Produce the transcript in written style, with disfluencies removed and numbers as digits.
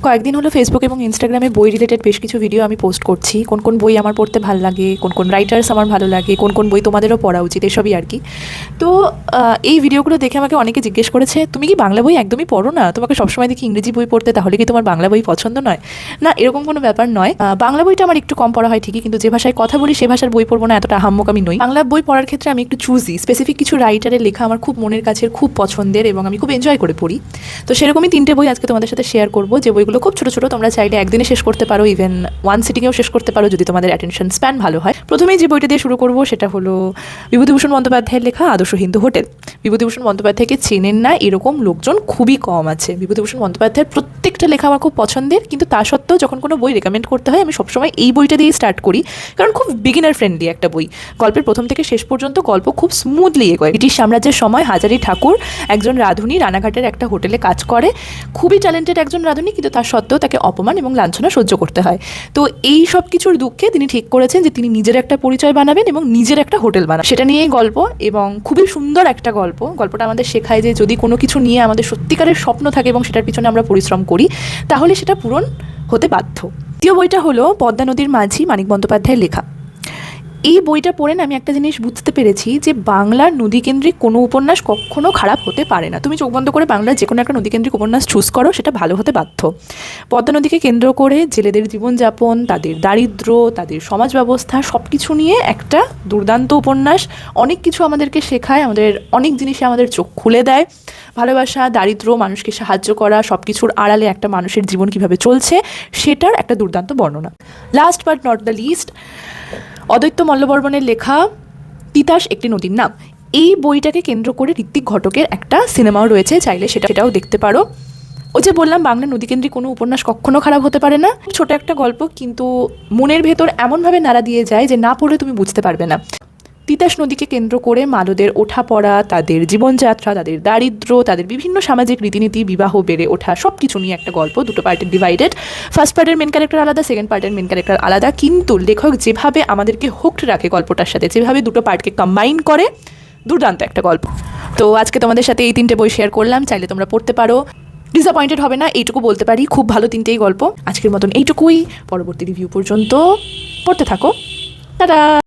কয়েকদিন হলো ফেসবুক এবং ইনস্টাগ্রামে বই রিলেটেড বেশ কিছু ভিডিও আমি পোস্ট করছি। কোন কোন বই আমার পড়তে ভালো লাগে, কোন কোন রাইটার্স আমার ভালো লাগে, কোন কোন বই তোমাদেরও পড়া উচিত, এসবই আর কি। তো এই ভিডিওগুলো দেখে আমাকে অনেকে জিজ্ঞেস করেছে, তুমি কি বাংলা বই একদমই পড়ো না? তোমাকে সবসময় দেখি ইংরেজি বই পড়তে, তাহলে কি তোমার বাংলা বই পছন্দ নয়? না, এরকম কোনো ব্যাপার নয়। বাংলা বইটা আমার একটু কম পড়া হয় ঠিকই, কিন্তু যে ভাষায় কথা বলি সে ভাষার বই পড়বো না এতটা আহাম্মক আমি নই। বাংলা বই পড়ার ক্ষেত্রে আমি একটু চুজি, স্পেসিফিক কিছু রাইটারের লেখা আমার খুব মনের কাছের, খুব পছন্দের এবং আমি খুব এনজয় করে পড়ি। তো সেরকমই 3টে বই আজকে তোমাদের সাথে শেয়ার করবো, যে বইগুলো খুব ছোটো ছোটো, তোমরা চাইলে একদিনে শেষ করতে পারো, ইভেন ওয়ান সিটিংয়েও শেষ করতে পারো যদি তোমাদের অ্যাটেনশন স্প্যান ভালো হয়। প্রথমেই যে বইটা দিয়ে শুরু করবো সেটা হলো বিভূতিভূষণ বন্দ্যোপাধ্যায়ের লেখা আদর্শ হিন্দু হোটেল। বিভূতিভূষণ বন্দ্যোপাধ্যায়কে চেনেন না এরকম লোকজন খুবই কম আছে। বিভূতিভূষণ বন্দ্যোপাধ্যায়ের প্রত্যেকটা লেখা আমার খুব পছন্দের, কিন্তু তা সত্ত্বেও যখন কোনো বই রেকমেন্ড করতে হয় আমি সবসময় এই বইটা দিয়ে স্টার্ট করি, কারণ খুব বিগিনার ফ্রেন্ডলি একটা বই। গল্পের প্রথম থেকে শেষ পর্যন্ত গল্প খুব স্মুথলি এগোয়। ব্রিটিশ সাম্রাজ্যের সময় হাজারি ঠাকুর একজন রাঁধুনি রানাঘাটের একটা হোটেলে কাজ করে, খুবই ট্যালেন্টেড একজন রাঁধুনি, কিন্তু তার সত্ত্বেও তাকে অপমান এবং লাঞ্ছনা সহ্য করতে হয়। তো এই সব কিছুর দুঃখে তিনি ঠিক করেছেন যে তিনি নিজের একটা পরিচয় বানাবেন এবং নিজের একটা হোটেল বানাবেন। সেটা নিয়েই গল্প এবং খুবই সুন্দর একটা গল্প। গল্পটা আমাদের শেখায় যে যদি কোনো কিছু নিয়ে আমাদের সত্যিকারের স্বপ্ন থাকে এবং সেটার পিছনে আমরা পরিশ্রম করি, তাহলে সেটা পূরণ হতে বাধ্য। দ্বিতীয় বইটা হলো পদ্মা নদীর মাঝি, মানিক বন্দ্যোপাধ্যায়ের লেখা। এই বইটা পড়ে না আমি একটা জিনিস বুঝতে পেরেছি, যে বাংলার নদীকেন্দ্রিক কোনো উপন্যাস কখনো খারাপ হতে পারে না। তুমি চোখ বন্ধ করে বাংলার যে কোনো একটা নদীকেন্দ্রিক উপন্যাস চুজ করো, সেটা ভালো হতে বাধ্য। পদ্মা নদীকে কেন্দ্র করে জেলেদের জীবনযাপন, তাদের দারিদ্র্য, তাদের সমাজ ব্যবস্থা, সব কিছু নিয়ে একটা দুর্দান্ত উপন্যাস। অনেক কিছু আমাদেরকে শেখায়, আমাদের অনেক জিনিসে আমাদের চোখ খুলে দেয়। ভালোবাসা, দারিদ্র্য, মানুষকে সাহায্য করা, সব কিছুর আড়ালে একটা মানুষের জীবন কীভাবে চলছে, সেটার একটা দুর্দান্ত বর্ণনা। Last but not the least, অদ্বৈত মল্লবর্মণের লেখা তিতাস একটি নদীর নাম। এই বইটাকে কেন্দ্র করে ঋত্বিক ঘটকের একটা সিনেমাও রয়েছে, চাইলে সেটাও দেখতে পারো। ওই যে বললাম, বাংলা নদীকেন্দ্রিক কোনো উপন্যাস কখনো খারাপ হতে পারে না। ছোট একটা গল্প, কিন্তু মনের ভেতর এমনভাবে নাড়া দিয়ে যায় যে না পড়লে তুমি বুঝতে পারবে না। তিতাস নদীকে কেন্দ্র করে মালদের ওঠাপড়া, তাদের জীবনযাত্রা, তাদের দারিদ্র্য, তাদের বিভিন্ন সামাজিক রীতিনীতি, বিবাহ, বেড়ে ওঠা, সব কিছু নিয়ে একটা গল্প। 2টো পার্টে ডিভাইডেড। ফার্স্ট পার্টের মেন ক্যারেক্টার আলাদা, সেকেন্ড পার্টের মেন ক্যারেক্টার আলাদা, কিন্তু লেখক যেভাবে আমাদেরকে হুকড রাখে গল্পটার সাথে, যেভাবে 2টো পার্টকে কম্বাইন করে, দুর্দান্ত একটা গল্প। তো আজকে তোমাদের সাথে এই 3টে বই শেয়ার করলাম, চাইলে তোমরা পড়তে পারো, ডিসঅ্যাপয়েন্টেড হবে না, এইটুকু বলতে পারি। খুব ভালো 3টেই গল্প। আজকের মতন এইটুকুই, পরবর্তী রিভিউ পর্যন্ত পড়তে থাকো। টাটা।